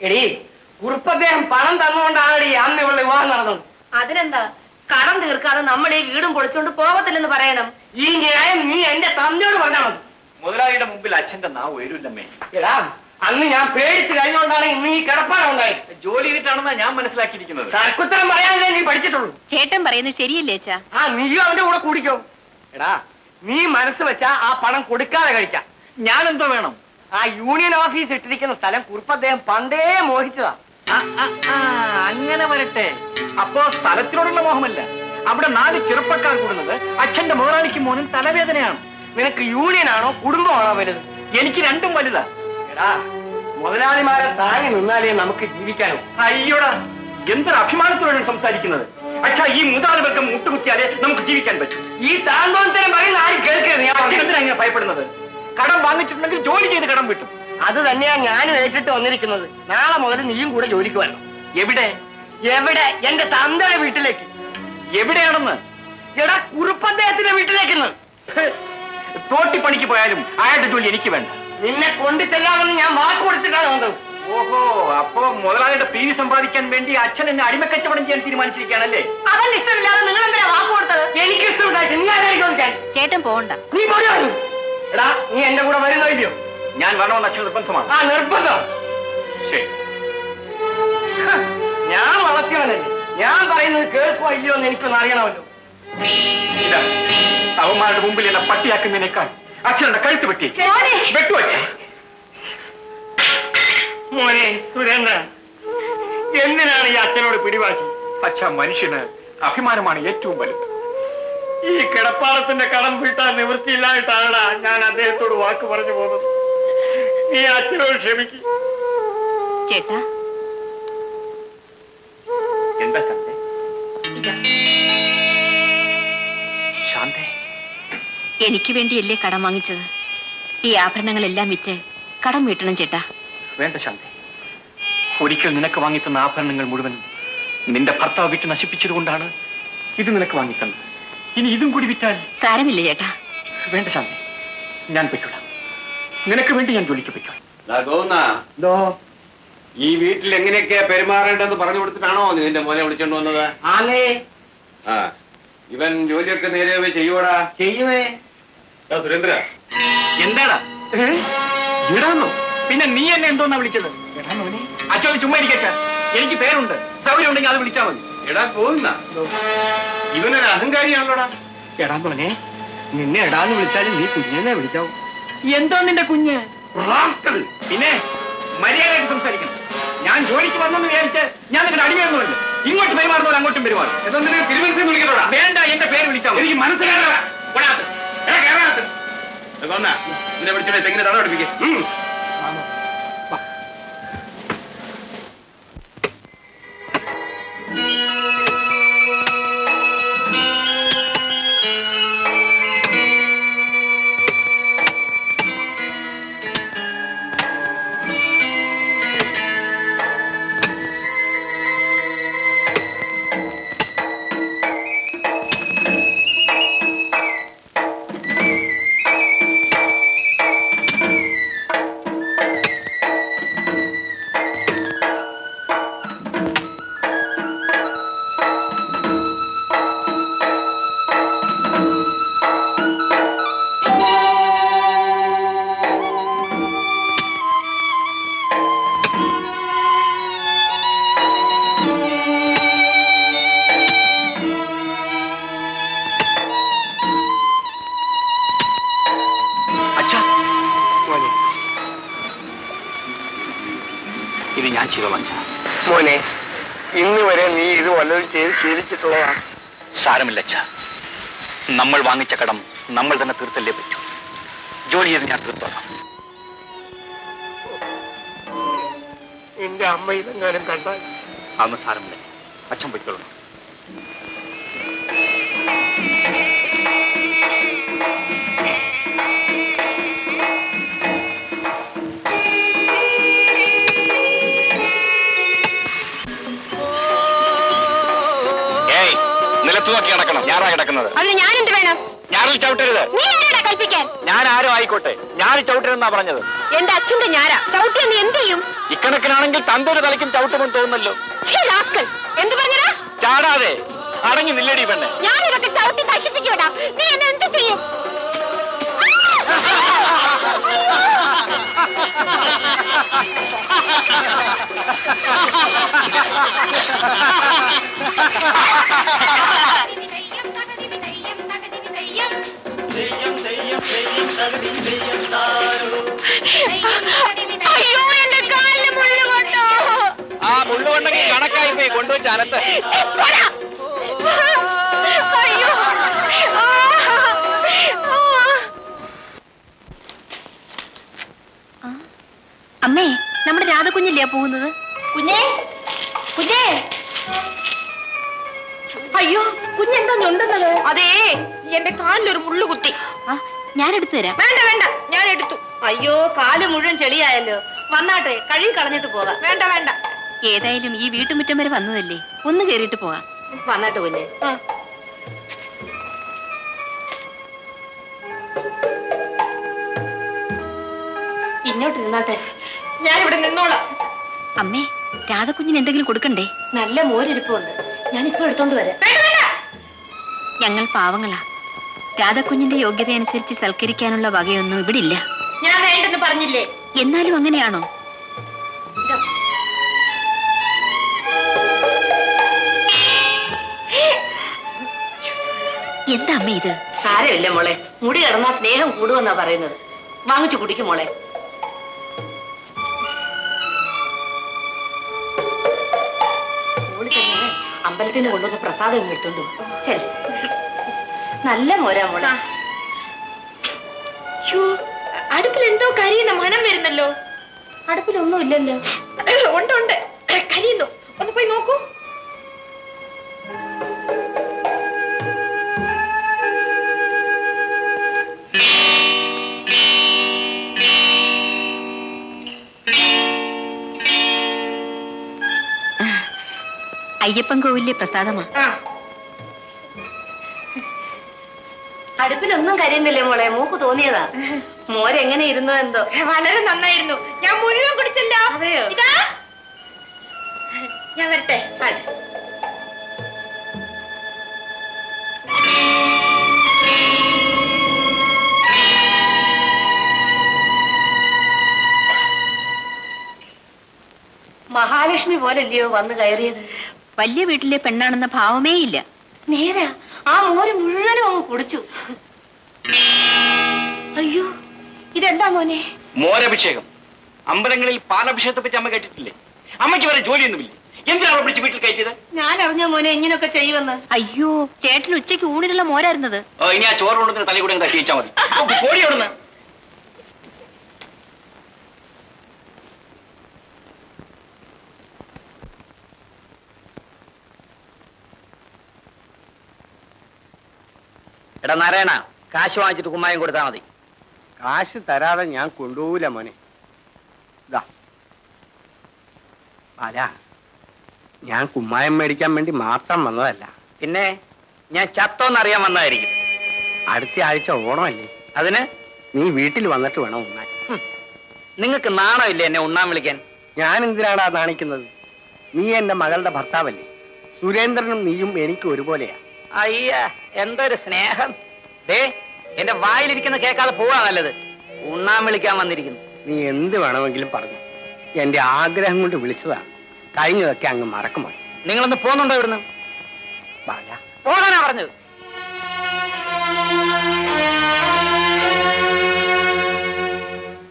എടീ, കുറുപ്പദ്ദേഹം പണം തന്നുകൊണ്ടാണ് അന്ന് ഇവളുടെ വിവാഹം നടന്നത്. അതിനെന്താ, കടം തീർക്കാതെ നമ്മൾ ഈ വീടും പൊളിച്ചോണ്ട് പോകത്തില്ലെന്ന് പറയണം. ഈ ന്യായം നീ എന്റെ തന്നയോട് പറഞ്ഞാൽ മതി. മുതലാളിയുടെ മുമ്പിൽ അച്ഛന്റെ നാവ് ഉയരില്ലമ്മേ. എടാ, അന്ന് ഞാൻ പേടിച്ച് കഴിഞ്ഞുകൊണ്ടാണ് ഇന്ന് ഈ കിടപ്പാടുണ്ടായത്. ജോലി ചെയ്തിട്ടാണെന്നാ ഞാൻ മനസ്സിലാക്കിയിരിക്കുന്നത്. തർക്കുത്തരം പറയാനല്ലേ നീ പഠിച്ചിട്ടുള്ളൂ. ചേട്ടൻ പറയുന്നത് ശരിയല്ലേ അച്ഛാ? നീയും അവന്റെ കൂടെ കൂടിക്കോ. എടാ, നീ മനസ്സ് വെച്ചാ ആ പണം കൊടുക്കാതെ കഴിക്കാം. ഞാൻ എന്തോ വേണം? ആ യൂണിയൻ ഓഫീസ് ഇട്ടിരിക്കുന്ന സ്ഥലം കുറുപ്പദ്ദേഹം പണ്ടേ മോഹിച്ചതാ. അങ്ങനെ വരട്ടെ. അപ്പോ സ്ഥലത്തിനോടുള്ള മോഹമല്ല, അവിടെ 4 ചെറുപ്പക്കാർ കൂടുന്നത് അച്ഛന്റെ മുതലാളിക്കും മോനും തലവേദനയാണ്. നിനക്ക് യൂണിയനാണോ കുടുംബമാണോ വലുത്? എനിക്ക് രണ്ടും വലുതാ. എടാ, മുതലാളിമാരെ താങ്ങി നിന്നാലേ നമുക്ക് ജീവിക്കാനോ. അയ്യോടാ, എന്തൊരു അഭിമാനത്തോടെ സംസാരിക്കുന്നത്. അച്ഛാ, ഈ മുതലാളികൾക്ക് മുട്ടുകുത്തിയാലേ നമുക്ക് ജീവിക്കാൻ പറ്റും. ഈ താന്തോന്നരം പറയുന്ന ആരും കേൾക്കരുത്. അച്ഛനെന്തിനാ അങ്ങനെ ഭയപ്പെടുന്നത്? കടം വാങ്ങിച്ചിട്ടുണ്ടെങ്കിൽ ജോലി ചെയ്ത് കടം വിട്ടും. അത് തന്നെയാ ഞാനും ഏറ്റിട്ട് വന്നിരിക്കുന്നത്. നാളെ മുതൽ നീയും കൂടെ ജോലിക്ക് വരണം. എവിടെ? എവിടെ? എന്റെ തന്തയുടെ വീട്ടിലേക്ക്. എവിടെയാണെന്ന്? എടാ, കുറുപ്പദ്ദേഹത്തിന്റെ വീട്ടിലേക്കെന്ന്. തോട്ടിപ്പണിക്ക് പോയാലും അയാളുടെ ജോലി എനിക്ക് വേണ്ട. നിന്നെ കൊണ്ടു ചെല്ലാമെന്ന് ഞാൻ വാക്ക് കൊടുത്തിട്ടാണ് വന്നത്. ഓഹോ, അപ്പോ മുതലാളിയുടെ പീരി സമ്പാദിക്കാൻ വേണ്ടി അച്ഛൻ എന്നെ അടിമക്കച്ചവടം ചെയ്യാൻ തീരുമാനിച്ചിരിക്കുകയാണല്ലേ? അവൻ ഇഷ്ടമില്ലാതെ നിങ്ങൾ എന്തിനാ വാക്ക് കൊടുത്തത്? എനിക്ക് ഇഷ്ടമുണ്ടായിട്ട് നീ ആരായിരിക്കും? ചേട്ടൻ പോകണ്ട. നീ പോയി. എടാ, നീ എന്റെ കൂടെ വരുന്നോ ഇല്ലയോ? ഞാൻ വരണമെന്ന് അച്ഛൻ നിർബന്ധമാണ്. നിർബന്ധം. ശരി, ഞാൻ വളർത്തിയവനല്ലേ, ഞാൻ പറയുന്നത് കേൾക്കുമോ ഇല്ലയോ എന്ന് എനിക്കൊന്ന് അറിയണമല്ലോ. ഇതാ, അവന്മാരുടെ മുമ്പിൽ എന്നെ പട്ടിയാക്കുന്നതിനേക്കാൾ അച്ഛനുടെ കഴുത്ത് വെട്ടി വെട്ടുവച്ച. മോനെ സുരേന്ദ്ര, എന്തിനാണ് ഈ അച്ഛനോട് പിടിവാശി? അച്ഛ, മനുഷ്യന് അഭിമാനമാണ് ഏറ്റവും വലുത്. ഈ കിടപ്പാടത്തിന്റെ കടം വീട്ടാൻ നിവൃത്തിയില്ലായിട്ടാണ് ഞാൻ അദ്ദേഹത്തോട് വാക്ക് പറഞ്ഞു പോകുന്നത്. നീ അച്ഛനോട് ക്ഷമിക്കും. ചേട്ടാ, എന്താ ശാന്തേ? ശാന്തേ, എനിക്ക് വേണ്ടിയല്ലേ കടം വാങ്ങിച്ചത്? ഈ ആഭരണങ്ങളെല്ലാം വിറ്റ് കടം വീട്ടണം ചേട്ടാ. വേണ്ട ശാന്തേ, ഒരിക്കൽ നിനക്ക് വാങ്ങിത്തന്ന ആഭരണങ്ങൾ മുഴുവൻ നിന്റെ ഭർത്താവ് വിറ്റ് നശിപ്പിച്ചത് കൊണ്ടാണ് ഇത് നിനക്ക് വാങ്ങിത്തന്നത്. ഇനി ഇതും കൂടി വിറ്റാൽ? സാരമില്ല ചേട്ടാ. വേണ്ട ശാന്തേ, ഞാൻ പൊയ്ക്കോളാം. നിനക്ക് വേണ്ടി ഞാൻ ജോലിക്ക് പൊയ്ക്കോളാം. ഈ വീട്ടിൽ എങ്ങനെയൊക്കെയാ പെരുമാറേണ്ടെന്ന് പറഞ്ഞു കൊടുത്തിട്ടാണോ നിന്റെ മോനെ വിളിച്ചോണ്ട് വന്നത്? ആ, ഇവൻ ജോലിയൊക്കെ നേരെ ചെയ്യൂടാ? ചെയ്യുമേ. സുരേന്ദ്ര, എന്താടാ ഇടാന്നോ? പിന്നെ നീ എന്നെ എന്തോന്നാ വിളിച്ചത്? അച്ഛൻ ചുമ്മാ ഇരിക്കച്ച, എനിക്ക് പേരുണ്ട്. സൗകര്യം ഉണ്ടെങ്കിൽ അത് വിളിച്ചാൽ മതി. എടാ പോകുന്ന ഇവനൊരു അഹങ്കാരിയാണല്ലോടാ. എടാ മോനെ, നിന്നെ എടാന്ന് വിളിച്ചാലും നീ കുഞ്ഞെന്നെ വിളിച്ചാവും. എന്താ നിന്റെ കുഞ്ഞ്? പിന്നെ മര്യാദയായിട്ട് സംസാരിക്കണം. ഞാൻ ജോലിക്ക് വന്നെന്ന് വിചാരിച്ച് ഞാൻ നിങ്ങളുടെ അടിമയൊന്നുമല്ല. ഇങ്ങോട്ട് പെരുമാറുന്നവർ അങ്ങോട്ടും പെരുമാറും. തിരുവനന്തപുരം വിളിക്കണോടാ? വേണ്ട, എന്റെ പേര് വിളിച്ചാൽ മതി. എനിക്ക് മനസ്സിലാകാ. നിന്നെ വിളിച്ചോടെ തെങ്ങിനെ തട പഠിപ്പിക്കേ. ഇത് ഞാൻ ചെയ്തോളാം മോനെ. ഇന്ന് വരെ നീ ഇത് വല്ലതും ചെയ്ത് ശീലിച്ചിട്ടുള്ളതാണ്. സാരമില്ല അച്ഛാ, നമ്മൾ വാങ്ങിച്ച കടം നമ്മൾ തന്നെ തീർത്തല്ലേ പറ്റൂ. ജോലി ചെയ്ത് ഞാൻ തീർത്തോളാം. എന്റെ അമ്മ ഇതെങ്ങാനും കണ്ടാൽ? അതൊന്നും സാരമില്ല, അച്ഛൻ പൊയ്ക്കോളൂ. നിലത്ത് നോക്കി നടക്കണം. ഞാനാ കിടക്കുന്നത്. അതിന് ഞാൻ എന്ത് വേണം? ഞാനിൽ ചവിട്ടരുത്. നീ എന്താ കൽപ്പിക്കാൻ? ഞാൻ ആരും ആയിക്കോട്ടെ, ഞാൻ ചവിട്ടരുതെന്നാ പറഞ്ഞത്. എന്റെ അച്ഛന്റെ ഞാരാ ചവിട്ടി നീ എന്ത് ചെയ്യും? ഇക്കണക്കിനാണെങ്കിൽ തന്തൊരു തലയ്ക്കും ചവിട്ടുമെന്ന് തോന്നുന്നല്ലോ. എന്ത് പറഞ്ഞാ? ചാടാതെ അടങ്ങി നില്ലടി പെണ്ണെ. ഞാനിതൊക്കെ ചവിട്ടി നശിപ്പിക്കൂടാ. നീ എന്നെ എന്ത് ചെയ്യും? അയ്യോ എന്റെ കാലില് മുള്ളു കൊണ്ടോ? ആ മുള്ളുകൊണ്ടെങ്കിൽ കണക്കായി പോയി കൊണ്ടുവച്ച് അനത്ത്. അയ്യോ അമ്മേ, നമ്മുടെ രാധകുഞ്ഞില്ലേ പോകുന്നത്? കുഞ്ഞേ, കുഞ്ഞേ. അയ്യോ, കുഞ്ഞെന്താ ഞൊണ്ടുന്നത്? അതേ, എന്റെ കാലിലൊരു മുള്ളു കുത്തി. ഞാൻ എടുത്തു തരാം. വേണ്ട വേണ്ട, ഞാൻ എടുത്തു. അയ്യോ, കാല് മുഴുവൻ ചെളിയായല്ലോ. വന്നാട്ടെ, കഴുകി കളഞ്ഞിട്ട് പോകാം. വേണ്ട വേണ്ട. ഏതായാലും ഈ വീട്ടുമുറ്റം വരെ വന്നതല്ലേ, ഒന്ന് കേറിയിട്ട് പോകാം. വന്നാട്ടെ കുഞ്ഞെ. ഇങ്ങോട്ട് ഇരുന്നാട്ടെ, ഞാനിവിടെ നിന്നോളാം. അമ്മേ, രാധകുഞ്ഞിന് എന്തെങ്കിലും കൊടുക്കണ്ടേ? നല്ല മോരിരിപ്പുണ്ട്, ഞാനിപ്പോ എടുത്തോണ്ട് വരാം. ഞങ്ങൾ പാവങ്ങളാ. രാധകുഞ്ഞിന്റെ യോഗ്യതയനുസരിച്ച് സൽക്കരിക്കാനുള്ള വകയൊന്നും ഇവിടെ ഇല്ല. ഞാൻ വേണ്ടെന്ന് പറഞ്ഞില്ലേ? എന്നാലും അങ്ങനെയാണോ? എന്താ അമ്മ ഇത്? സാരമില്ല മോളെ, മുടി കിടന്നാ സ്നേഹം കൂടുമെന്നാ പറയുന്നത്. വാങ്ങിച്ചു കുടിക്കും മോളെ. അമ്പലത്തിന് കൊണ്ടുവന്ന പ്രസാദം എടുത്തോണ്ട് ശരി. നല്ല മോരാ മോളെ. അടുപ്പിൽ എന്തോ കരിയുന്ന മണം വരുന്നല്ലോ. അടുപ്പിലൊന്നും ഇല്ലല്ലോ. ഉണ്ട് ഉണ്ട്, കരിയുന്നു. ഒന്ന് പോയി നോക്കൂ. അയ്യപ്പൻ കോവിലെ പ്രസാദമാ. അടുപ്പിലൊന്നും കരിയുന്നില്ലേ മോളെ, മൂക്ക് തോന്നിയതാ. മോരെങ്ങനെ ഇരുന്നോ എന്തോ. വളരെ നന്നായിരുന്നു, ഞാൻ മുഴുവൻ കുടിച്ചല്ലോ. അതെയോ? ഇതാ ഞാൻ വരട്ടെ. മഹാലക്ഷ്മി പോലല്ലയോ വന്ന് കയറിയത്. വലിയ വീട്ടിലെ പെണ്ണാണെന്ന ഭാവമേ ഇല്ല. നേരാ, ആ മോര് മുഴുവനും അങ്ങ് കുടിച്ചു. അയ്യോ, ഇതെന്താ മോനെ? മോരഭിഷേകം. അമ്പലങ്ങളിൽ പാലഭിഷേകത്തെ പറ്റി അമ്മ കേട്ടിട്ടില്ലേ? അമ്മയ്ക്ക് വേറെ ജോലിയൊന്നുമില്ലേ? എന്തിനാ അവളെ പിടിച്ച് വീട്ടിൽ കയറ്റിയത്? ഞാൻ അറിഞ്ഞ മോനെ ഇങ്ങനൊക്കെ ചെയ്യുമെന്ന്. അയ്യോ, ചേട്ടന് ഉച്ചയ്ക്ക് ഊണിനുള്ള മോരായിരുന്നത്. ഇനി ആ ചോറ് കൊണ്ടുവന്ന് തലയിൽ കൂടെ തട്ടി വെച്ചാൽ മതി. കോഴി അവിടുന്ന്. എടാ നാരായണ, കാശ് വാങ്ങിച്ചിട്ട് കുമ്മായം കൊടുത്താൽ മതി. കാശ് തരാതെ ഞാൻ കൊണ്ടുപോവില്ല മോനെ. അല്ല, ഞാൻ കുമ്മായം മേടിക്കാൻ വേണ്ടി മാത്രം വന്നതല്ല. പിന്നെ ഞാൻ ചത്തോന്നറിയാൻ വന്നതായിരിക്കും. അടുത്ത ആഴ്ച ഓണമല്ലേ, അതിന് നീ വീട്ടിൽ വന്നിട്ട് വേണം ഉണ്ണാൻ. നിങ്ങൾക്ക് നാണമില്ലേ എന്നെ ഉണ്ണാൻ വിളിക്കാൻ? ഞാൻ എന്തിനാടാ നാണിക്കുന്നത്? നീ എന്റെ മകളുടെ ഭർത്താവല്ലേ. സുരേന്ദ്രനും നീയും എനിക്ക് ഒരുപോലെയാ. അയ്യ, എന്തൊരു സ്നേഹം. ദേ, എന്റെ വായിലിരിക്കുന്ന കേൾക്കാതെ പോവാ നല്ലത്. ഉണ്ണാൻ വിളിക്കാൻ വന്നിരിക്കുന്നു. നീ എന്ത് വേണമെങ്കിലും പറഞ്ഞു, എന്റെ ആഗ്രഹം കൊണ്ട് വിളിച്ചതാണ്. കഴിഞ്ഞതൊക്കെ അങ്ങ് മറക്കുമോ? നിങ്ങളൊന്ന് പോന്നുണ്ടോ ഇവിടുന്ന്? പോകാനാ പറഞ്ഞത്.